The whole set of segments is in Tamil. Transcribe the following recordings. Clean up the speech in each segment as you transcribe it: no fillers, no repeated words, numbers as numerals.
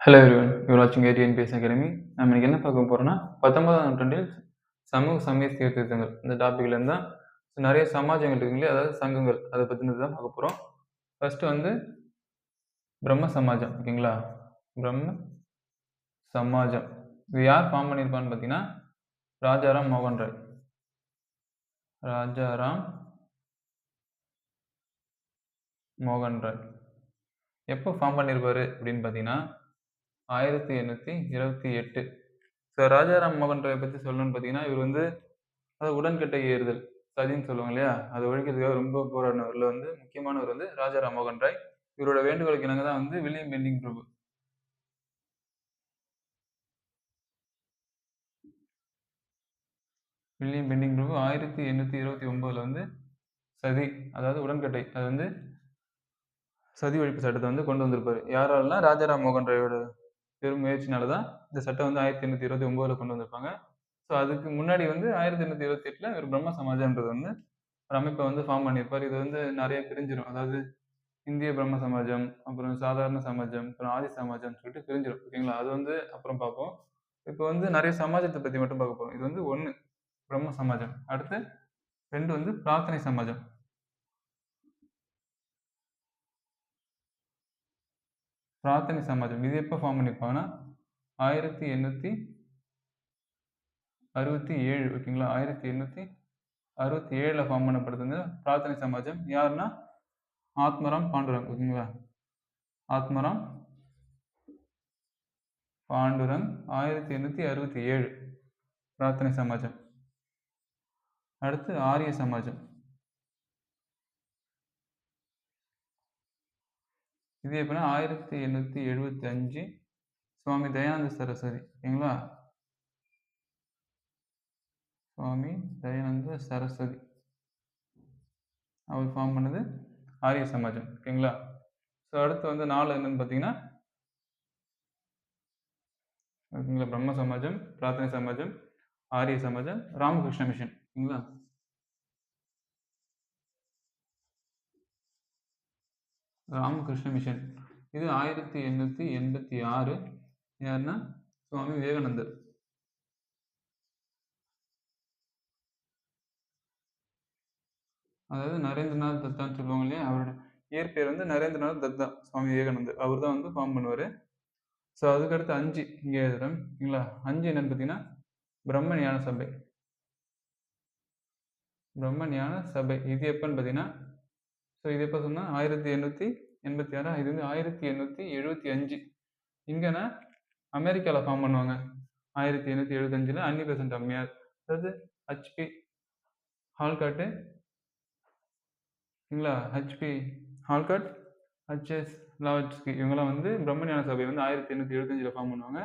ஹலோ எவ்ரிவன், யூர் வாட்சிங் ஏடிஎன்பிஎஸ் அகாடமி. நம்ம இன்னைக்கு என்ன பார்க்க போறோம்னா 19ஆம் நூற்றாண்டில் சமூக சமய சீர்திருத்தங்கள் இந்த டாபிக்ல இருந்தா நிறைய சமாஜங்கள் இருக்குங்களே, அதாவது சங்கங்கள், அதை பத்தினது தான் பார்க்க போறோம். ஃபர்ஸ்ட் வந்து பிரம்ம சமாஜம். ஓகேங்களா? பிரம்ம சமாஜம் இது யார் ஃபார்ம் பண்ணியிருப்பான்னு பார்த்தீங்கன்னா ராஜாராம் மோகன் ராய். ராஜாராம் மோகன் ராய் எப்போ ஃபார்ம் பண்ணியிருப்பாரு அப்படின்னு பார்த்தீங்கன்னா 1828. ஸோ ராஜாராம் மோகன் ராய் பற்றி சொல்லணும்னு பார்த்தீங்கன்னா இவர் வந்து உடன்கட்டை ஏறுதல் சதின்னு சொல்லுவாங்க இல்லையா, அதை ஒழிக்கிறதுக்காக ரொம்ப போராடினவர்ல வந்து முக்கியமானவர் வந்து ராஜாராம் மோகன் ராய். இவரோட வேண்டுகோளுக்கு இணங்க தான் வந்து வில்லியம் பெண்டிங் பிரபு வில்லியம் பெண்டிங் பிரபு 1829 வந்து சதி, அதாவது உடன்கட்டை, அது வந்து சதி ஒழிப்பு சட்டத்தை வந்து கொண்டு வந்திருப்பாரு. யாராலனா ராஜாராம் மோகன் ராயோட பெரும் முயற்சினால தான் இந்த சட்டம் வந்து 1829 கொண்டு வந்திருப்பாங்க. ஸோ அதுக்கு முன்னாடி வந்து 1828 இவர் பிரம்ம சமாஜம்ன்றது வந்து ஒரு அமைப்பை வந்து ஃபார்ம் பண்ணியிருப்பார். இது வந்து நிறைய பிரிஞ்சிடும். அதாவது இந்திய பிரம்ம சமாஜம், அப்புறம் சாதாரண சமாஜம், அப்புறம் ஆதி சமாஜம்னு சொல்லிட்டு பிரிஞ்சிடும். ஓகேங்களா? அது வந்து அப்புறம் பார்ப்போம். இப்போ வந்து நிறைய சமாஜத்தை பத்தி மட்டும் பார்க்க போறோம். இது வந்து 1 பிரம்ம சமாஜம். அடுத்து 2 வந்து பிரார்த்தனை சமாஜம். பிரார்த்தனை சமாஜம் இது எப்போ ஃபார்ம் பண்ணியிருப்பாங்கன்னா 1867. ஓகேங்களா? 1867 ஃபார்ம் பண்ணப்படுது பிரார்த்தனை சமாஜம். யாருன்னா ஆத்மராம் பாண்டுரங். ஓகேங்களா? ஆத்மராம் பாண்டுரங் 1867 பிரார்த்தனை சமாஜம். அடுத்து ஆரிய சமாஜம். இது எப்படின்னா 1875 சுவாமி தயானந்த சரஸ்வதி. ஓகேங்களா? சுவாமி தயானந்த சரஸ்வதி அவர் ஃபார்ம் பண்ணது ஆரிய சமாஜம். ஓகேங்களா? ஸோ அடுத்து வந்து 4 என்னன்னு பார்த்தீங்கன்னா ஓகேங்களா, பிரம்ம சமாஜம், பிரார்த்தனை சமாஜம், ஆரிய சமாஜம், ராமகிருஷ்ண மிஷன். ஓகேங்களா? ராமகிருஷ்ண மிஷன் இது 1886. யாருன்னா சுவாமி விவேகானந்தர். அதாவது நரேந்திரநாத் தத்தான்னு சொல்லுவாங்க இல்லையா, அவரோட இயற்பெயர் வந்து நரேந்திரநாத் தத்தா. சுவாமி விவேகானந்தர் அவர் தான் வந்து ஃபார்ம் பண்ணுவார். ஸோ அதுக்கடுத்து 5 இங்கே எழுதுறேன். ஓகேங்களா? 5 என்னன்னு பார்த்தீங்கன்னா பிரம்ம ஞான சபை. பிரம்ம ஞான சபை இது எப்பன்னு பார்த்தீங்கன்னா, ஸோ இது எப்போ சொன்னால் 1886. இது வந்து 1875. இங்கன்னா அமெரிக்காவில் ஃபார்ம் பண்ணுவாங்க. 1875 அன்னி பெசன்ட் அம்மையார், அதாவது ஹெச்பி ஹால்காட்டு. ஓகேங்களா? ஹெச்பி ஹால்காட், ஹெச்எஸ் லாவட்ஸ்கி இவங்கெல்லாம் வந்து பிரம்ம ஞான சபை வந்து 1875 ஃபார்ம் பண்ணுவாங்க.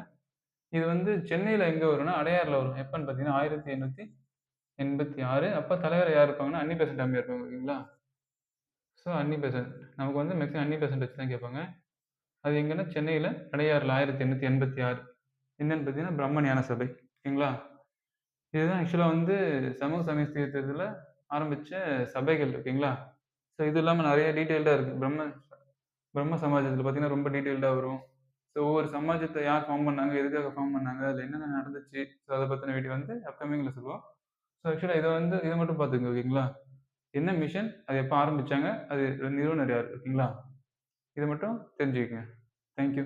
இது வந்து சென்னையில் எங்கே வரும்னா அடையாறில் வரும். எப்பன்னு பார்த்தீங்கன்னா 1886. அப்போ தலைவர் யார் இருப்பாங்கன்னா அன்னி பெசன்ட் அம்மையார் இருப்பாங்க. ஓகேங்களா? ஸோ அன்னி பெசன்ட் நமக்கு வந்து மேக்ஸிமம் அன்னி பெசன்ட் வச்சு தான் கேட்பாங்க. அது எங்கன்னா சென்னையில் அடையாறில் 1886. என்னன்னு பார்த்தீங்கன்னா பிரம்ம ஞான சபை. ஓகேங்களா? இதுதான் ஆக்சுவலாக வந்து சமூக சமய சீர்திருத்தத்தில் ஆரம்பித்த சபைகள். ஓகேங்களா? ஸோ இது இல்லாமல் நிறைய டீட்டெயில்டாக இருக்குது. பிரம்ம சமாஜத்தில் பார்த்தீங்கன்னா ரொம்ப டீட்டெயில்டாக வரும். ஸோ ஒவ்வொரு சமாஜத்தை யார் ஃபார்ம் பண்ணாங்க, எதுக்காக ஃபார்ம் பண்ணாங்க, அதில் என்னென்ன நடந்துச்சு, ஸோ அதை பற்றின வீடியோ வந்து அப்கமிங்கில் சொல்லுவோம். ஸோ ஆக்சுவலாக இதை மட்டும் பார்த்துங்க. ஓகேங்களா? என்ன மிஷன், அது எப்போ ஆரம்பித்தாங்க, அது நிறுவனர் யார், ஓகேங்களா? இதை மட்டும் தெரிஞ்சுக்கங்க. தேங்க்யூ.